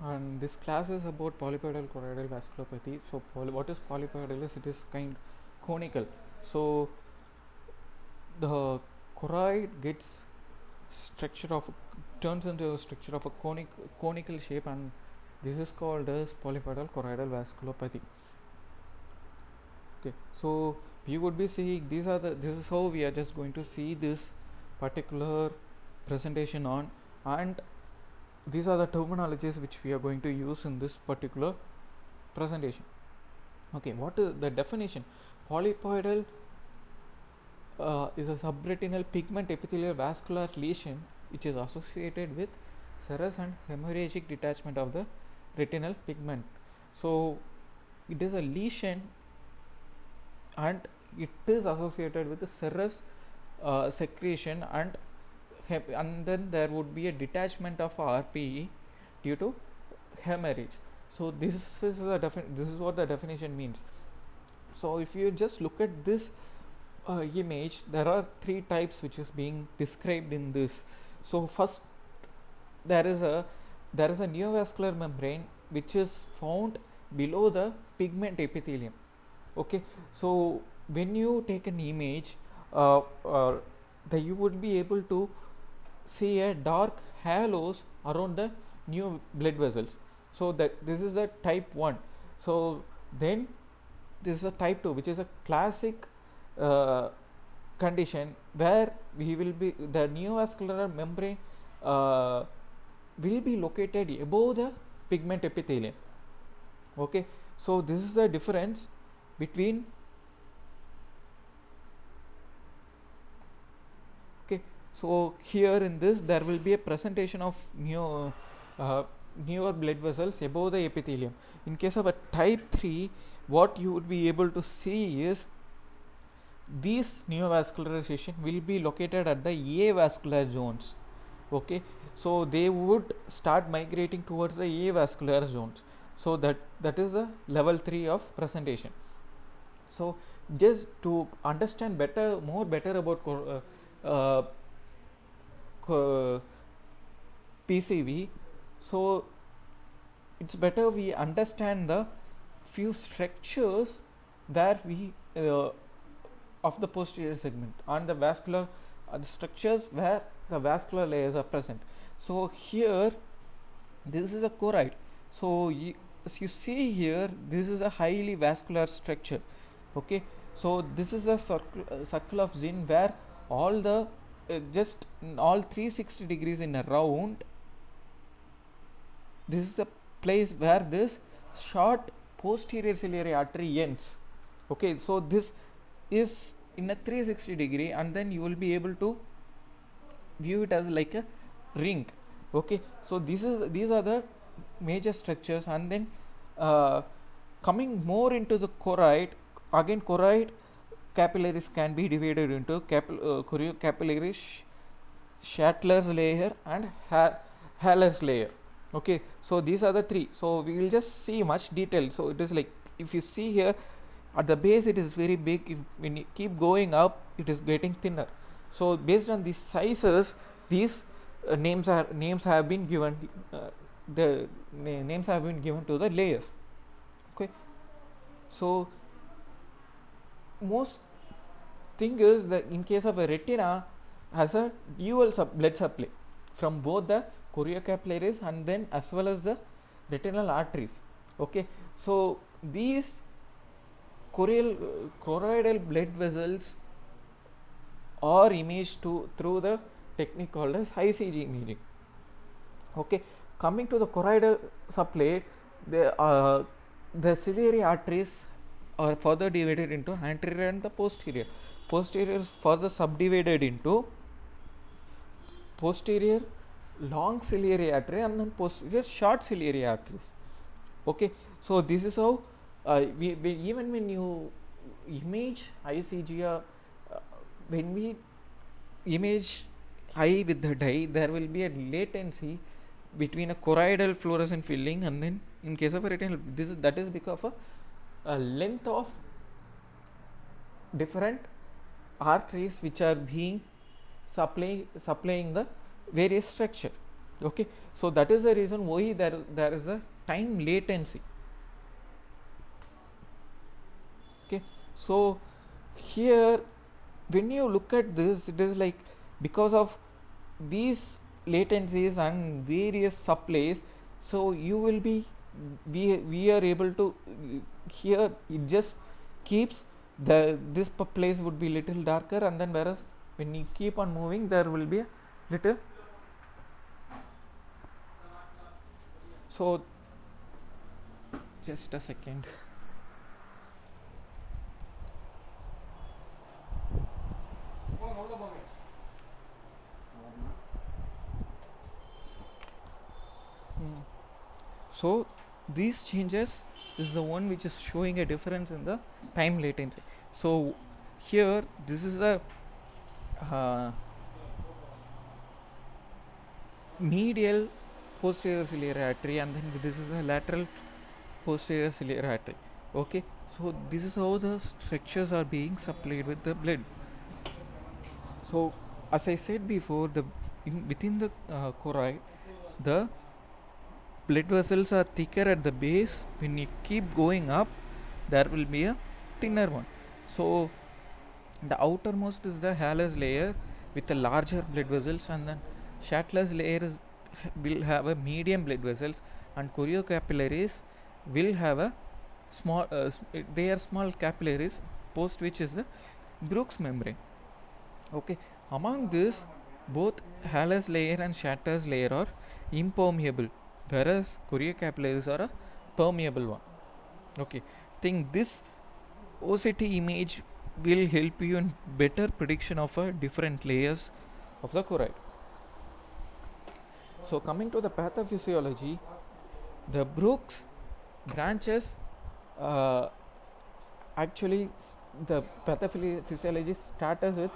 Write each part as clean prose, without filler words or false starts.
and this class is about polypoidal choroidal vasculopathy. So what is polypoidal is it is kind conical. So the choroid gets structure of turns into a structure of a conical shape, and this is called as polypoidal choroidal vasculopathy. Okay, so we would be seeing this is how we are just going to see this particular presentation on, and these are the terminologies which we are going to use in this particular presentation. Okay, what is the definition? Polypoidal is a subretinal pigment epithelial vascular lesion which is associated with serous and hemorrhagic detachment of the retinal pigment. So it is a lesion and it is associated with the serous secretion, and then there would be a detachment of RPE due to hemorrhage. So this is what the definition means. So if you just look at this image, there are three types which is being described in this. So first, there is a neovascular membrane which is found below the pigment epithelium. Okay, so when you take an image, you would be able to see a dark halos around the new blood vessels. So that this is the type 1. So then this is a type 2, which is a classic condition where we will be the neovascular membrane will be located above the pigment epithelium. Okay, so this is the difference between so here in this there will be a presentation of newer blood vessels above the epithelium. In case of a type 3, what you would be able to see is these neovascularization will be located at the avascular zones. Okay, so they would start migrating towards the avascular zones. So that is the level 3 of presentation. So just to understand more better about PCV, so it's better we understand the few structures where we of the posterior segment and the vascular the structures where the vascular layers are present. So here this is a choroid. So as you see here, this is a highly vascular structure. Okay, so this is a circle of Zinn where all the just all 360 degrees in a round, this is the place where this short posterior ciliary artery ends. Okay, so this is in a 360 degree, and then you will be able to view it as like a ring. Okay, so these are the major structures, and then coming more into the choroid, again choroid capillaries can be divided into choriocapillaris, Schattler's layer and Haller's layer. Okay, so these are the three. So we will just see much detail. So it is like, if you see here at the base it is very big, when you keep going up it is getting thinner. So based on these sizes, these names have been given the names have been given to the layers. Okay, so most thing is that in case of a retina has a dual blood supply from both the choriocapillaries and then as well as the retinal arteries. Okay, so these choroidal blood vessels are imaged through the technique called as ICG imaging. Okay, coming to the choroidal supply, the ciliary arteries are further divided into anterior and the posterior. Posterior is further subdivided into posterior long ciliary artery and then posterior short ciliary arteries. Okay, so this is how we even when you image ICG, when we image eye with the dye, there will be a latency between a choroidal fluorescent filling and then in case of a retinal, that is because of a length of different arteries which are being supplying the various structure. Okay, so that is the reason why there is a time latency. Okay, so here when you look at this, it is like because of these latencies and various supplies, so you will be we are able to here it just keeps this place would be little darker, and then whereas when you keep on moving there will be a little. So just a second. So these changes is the one which is showing a difference in the time latency. So here this is the medial posterior ciliary artery, and then this is a lateral posterior ciliary artery. Okay, so this is how the structures are being supplied with the blood. So as I said before, within the choroid, the blood vessels are thicker at the base. When you keep going up, there will be a thinner one. So the outermost is the hallux layer with the larger blood vessels, and then Schachtler's layer will have a medium blood vessels, and choriocapillaries will have a small they are small capillaries, post which is the Bruch's membrane. Okay, among this both hallux layer and Schachtler's layer are impermeable, whereas choriocapillaries are a permeable one. Okay, I think this OCT image will help you in better prediction of different layers of the choroid. So coming to the pathophysiology, the Bruch's branches actually the pathophysiology starts with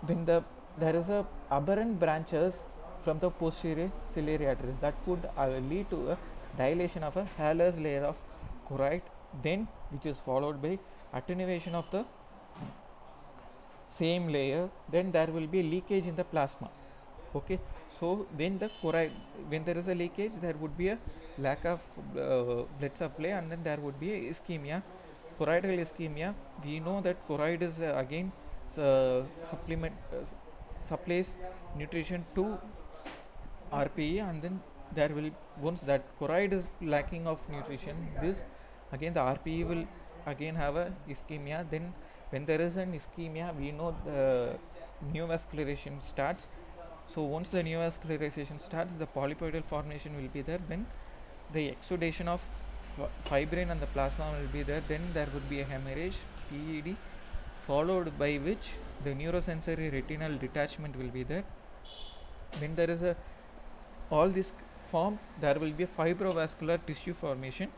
when there is a aberrant branches from the posterior ciliary artery that would lead to a dilation of a hallux layer of choroid, then which is followed by attenuation of the same layer, then there will be a leakage in the plasma. Okay, so then the choroid, when there is a leakage, there would be a lack of blood supply, and then there would be a ischemia, choroidal ischemia. We know that choroid is again supplies nutrition to RPE, and then there will, once that choroid is lacking of nutrition, this again the RPE will again have a ischemia. Then when there is an ischemia, we know the neovascularization starts. So once the neovascularization starts, the polypoidal formation will be there, then the exudation of fibrin and the plasma will be there, then there would be a hemorrhage, PED, followed by which the neurosensory retinal detachment will be there. When there is a all this form, there will be a fibrovascular tissue formation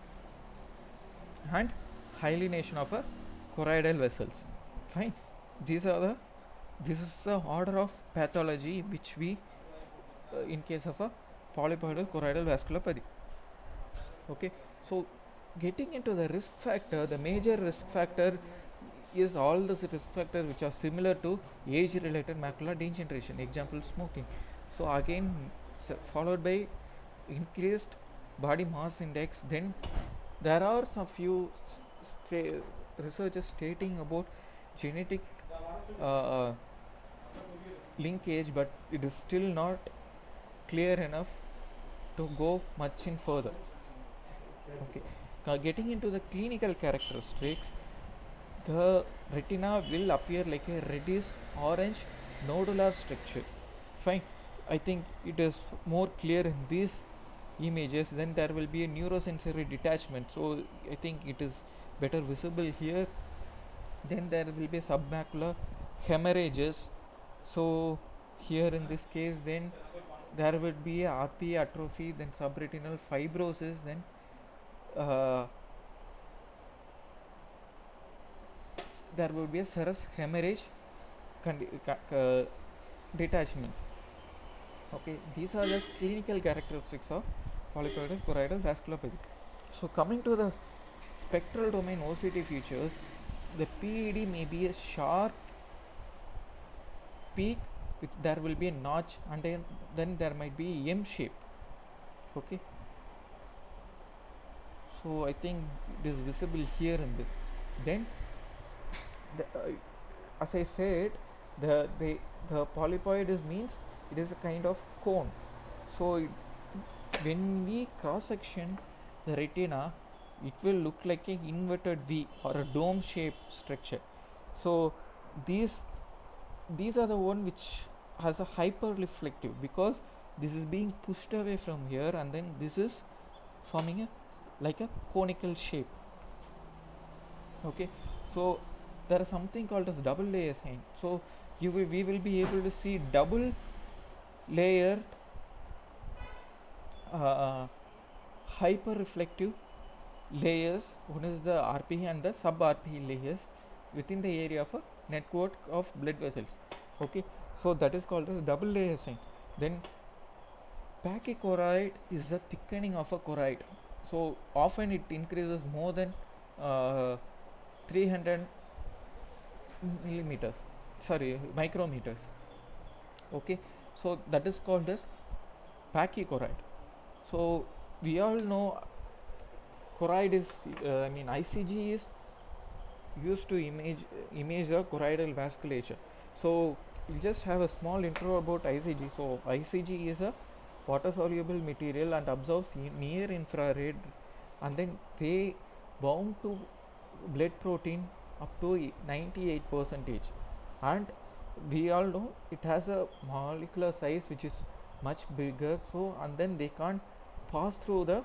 and hyalination of a choroidal vessels. Fine, this is the order of pathology which we in case of a polypoidal choroidal vasculopathy. Okay, so getting into the risk factor, the major risk factor is all the risk factors which are similar to age related macular degeneration, example smoking. So again followed by increased body mass index. Then there are some few researchers stating about genetic linkage, but it is still not clear enough to go much in further. Okay, now getting into the clinical characteristics, the retina will appear like a reddish orange nodular structure. Fine, I think it is more clear in these images. Then there will be a neurosensory detachment, so I think it is better visible here. Then there will be submacular hemorrhages. So here in this case, then there will be a RPE atrophy, then subretinal fibrosis, then there will be a serous hemorrhage detachments. Okay, these are the clinical characteristics of polypoidal choroidal vasculopathy. So coming to the spectral domain OCT features, the PED may be a sharp peak there will be a notch, and then there might be M shape. Okay, so I think it is visible here in this. Then as I said, the polypoid means it is a kind of cone. So when we cross section the retina, it will look like an inverted V or a dome shaped structure. So these are the one which has a hyper reflective, because this is being pushed away from here, and then this is forming a like a conical shape. Okay, so there is something called as double layer sign. So we will be able to see double layered hyper reflective layers. One is the RPE and the sub RPE layers within the area of a network of blood vessels. Okay, so that is called as double layer sign. Then pachychoroid is the thickening of a choroid. So often it increases more than 300 micrometers. Okay, so that is called as pachychoroid. So we all know choroid is ICG is used to image the choroidal vasculature. So we'll just have a small intro about ICG. So ICG is a water soluble material and absorbs near infrared, and then they bound to blood protein up to 98%, and we all know it has a molecular size which is much bigger. So and then they can't pass through the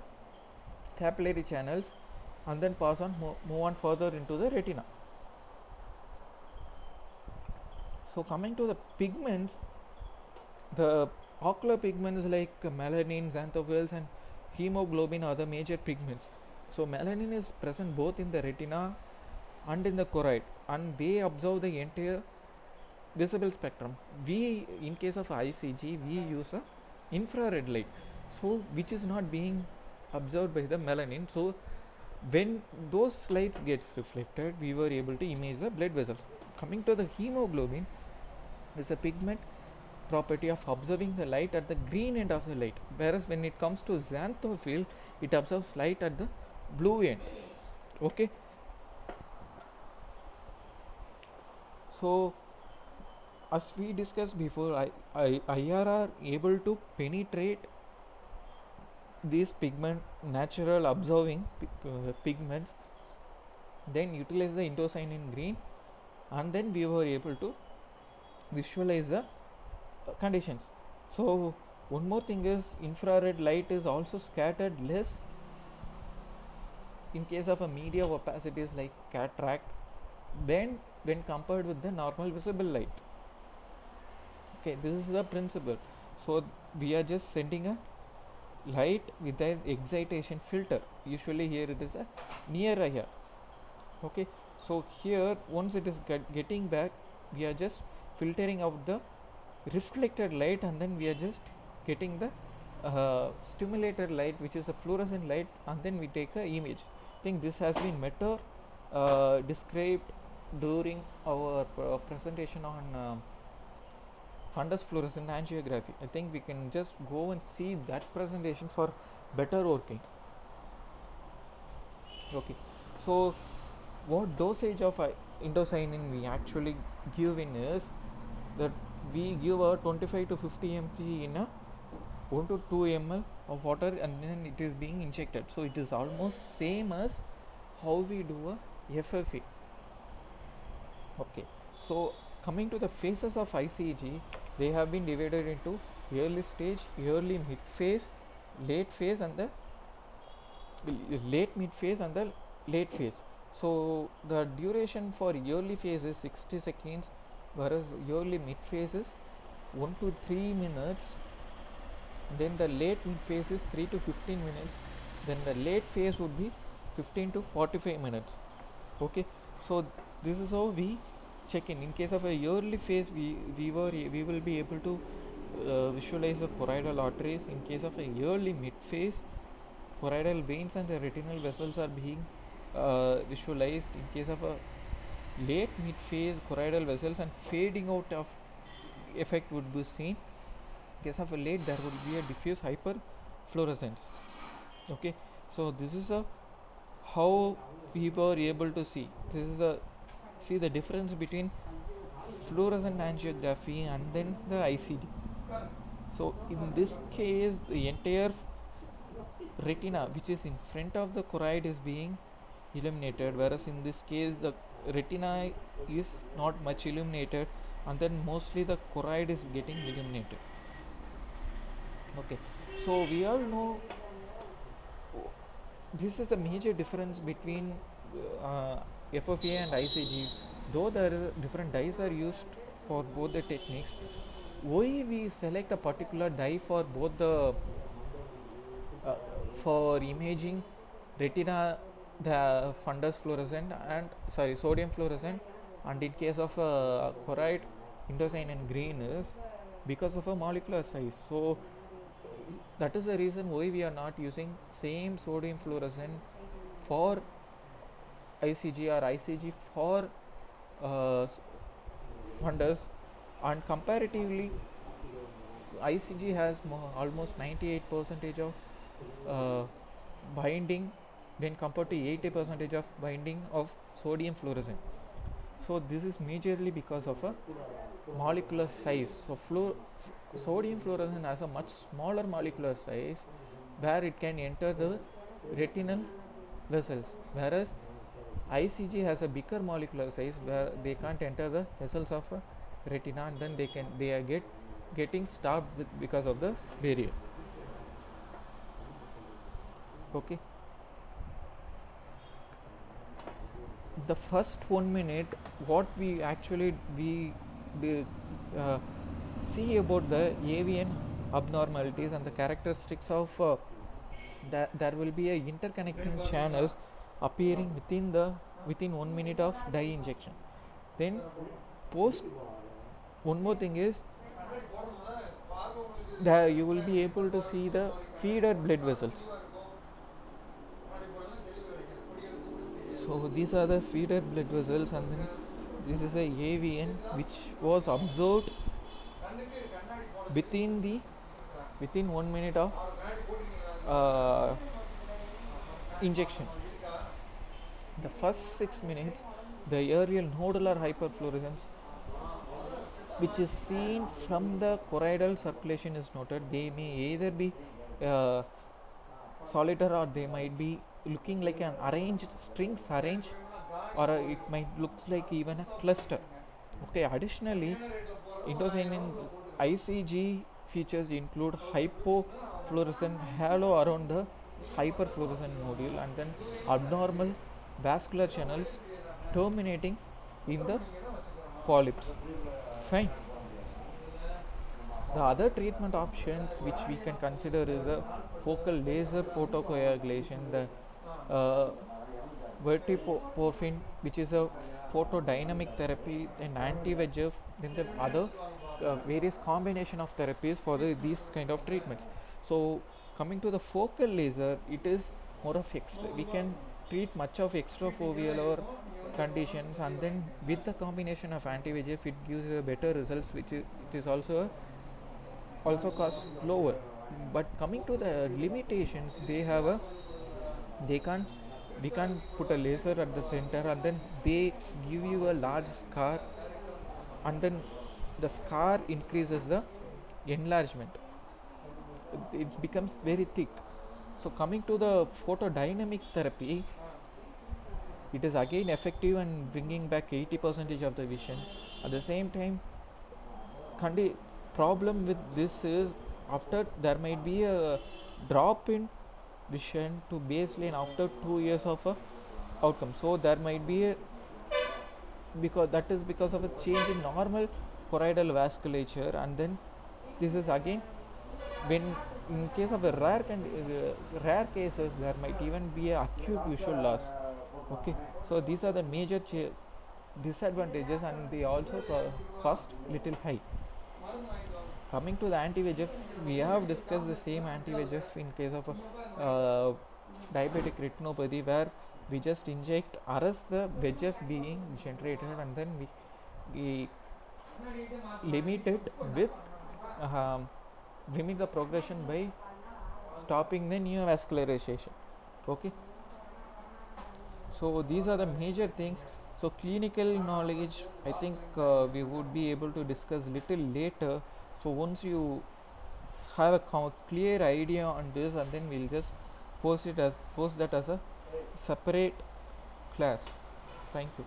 capillary channels and then pass on move on further into the retina. So coming to the pigments, the ocular pigments like melanin, xanthophylls and hemoglobin are the major pigments. So melanin is present both in the retina and in the choroid, and they absorb the entire visible spectrum. We, in case of ICG, we use a infrared light, so which is not being absorbed by the melanin. So when those lights gets reflected, we were able to image the blood vessels. Coming to the hemoglobin, is a pigment property of observing the light at the green end of the light, whereas when it comes to xanthophyll, it absorbs light at the blue end. Okay, so as we discussed before, IR are able to penetrate these natural observing pigments, then utilize the indocyanine green, and then we were able to visualize the conditions. So one more thing is infrared light is also scattered less in case of a media opacities like cataract than when compared with the normal visible light. Okay, this is the principle. So we are just sending a light with an excitation filter. Usually here it is a near IR. Okay, so here once it is getting back, we are just filtering out the reflected light, and then we are just getting the stimulated light, which is a fluorescent light, and then we take a image. I think this has been better described during our presentation on fundus fluorescent angiography. I think we can just go and see that presentation for better working. Okay, so what dosage of indocyanine we actually give in is that we give a 25 to 50 mg in a 1 to 2 ml of water, and then it is being injected. So it is almost same as how we do a FFA. Okay, so coming to the phases of ICG, they have been divided into early stage, early mid phase, late phase, and the late mid phase and the late phase. So the duration for early phase is 60 seconds, whereas early mid phase is 1 to 3 minutes. Then the late mid phase is 3 to 15 minutes. Then the late phase would be 15 to 45 minutes. Okay, so this is how we check in. In case of a early phase, we will be able to visualize the choroidal arteries. In case of a early mid phase, choroidal veins and the retinal vessels are being visualized. In case of a late mid phase, choroidal vessels and fading out of effect would be seen. In case of a late, there would be a diffuse hyperfluorescence. Okay, so this is a how we were able to see. This is a see the difference between fluorescent angiography and then the ICD. So in this case, the entire retina which is in front of the choroid is being illuminated, whereas in this case the retina is not much illuminated, and then mostly the choroid is getting illuminated. Okay, so we all know this is the major difference between FFA and ICG. Though there are different dyes are used for both the techniques, why we select a particular dye for both the for imaging retina, the fundus fluorescent and sodium fluorescent, and in case of choroid indocyanine green is because of a molecular size. So that is the reason why we are not using same sodium fluorescent for ICG or ICG for fundus, and comparatively ICG has almost 98% of binding when compared to 80% of binding of sodium fluorescent. So this is majorly because of a molecular size. So sodium fluorescent has a much smaller molecular size where it can enter the retinal vessels, whereas ICG has a bigger molecular size where they can't enter the vessels of retina, and then they are getting stopped because of the barrier. Okay, the first 1 minute what we actually see about the avian abnormalities and the characteristics of there will be a interconnecting channels appearing within 1 minute of dye injection. Then post, one more thing is that you will be able to see the feeder blood vessels. So these are the feeder blood vessels, and then this is a avian which was observed within 1 minute of injection. The first 6 minutes, the aerial nodular hyperfluorescence which is seen from the choroidal circulation is noted. They may either be solitary or they might be looking like an arranged strings arranged, or it might look like even a cluster. Okay, additionally indocyanine ICG features include hypofluorescent halo around the hyperfluorescent nodule, and then abnormal vascular channels terminating in the polyps. Fine. The other treatment options which we can consider is a focal laser photocoagulation, the verteporfin, which is a photodynamic therapy, and anti-VEGF, then the other various combination of therapies for these kind of treatments. So coming to the focal laser, it is more of we can treat much of extrafoveal conditions, and then with the combination of anti-VEGF it gives better results, which it is also cost lower. But coming to the limitations, we can't put a laser at the center, and then they give you a large scar, and then the scar increases the enlargement, it becomes very thick. So coming to the photodynamic therapy, it is again effective and bringing back 80% of the vision. At the same time, problem with this is after there might be a drop in vision to baseline after 2 years of a outcome. So there might be because of a change in normal choroidal vasculature, and then this is again when in case of a rare cases there might even be a acute visual loss. Okay, so these are the major disadvantages, and they also cost little high. Coming to the anti-VEGF, we have discussed the same anti-VEGF in case of diabetic retinopathy, where we just arrest the VEGF being generated, and then we limit it with limit the progression by stopping the neovascularization. Okay, so these are the major things. So clinical knowledge, I think we would be able to discuss little later. So once you have a clear idea on this, and then we'll just post that as a separate class. Thank you.